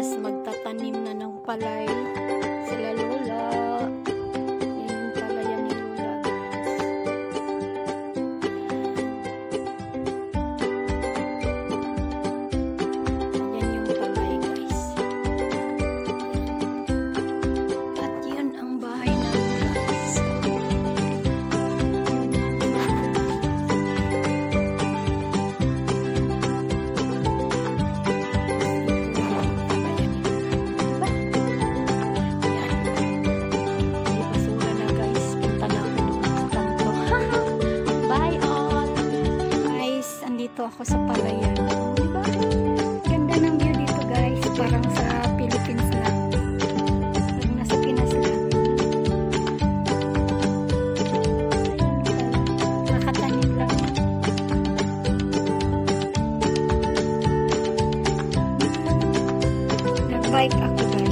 labas, magtatanim na ng palay sila Lola. Yung palayan ni Lola, guys. Yan yung palay, guys. At yun ang bahay namin, guys. Dito ako sa palayan. Diba? Ganda ng view dito, guys. Parang sa Philippines lang. Parang nasa Pinas lang. Nakatanim lang. Nag-bike ako, guys.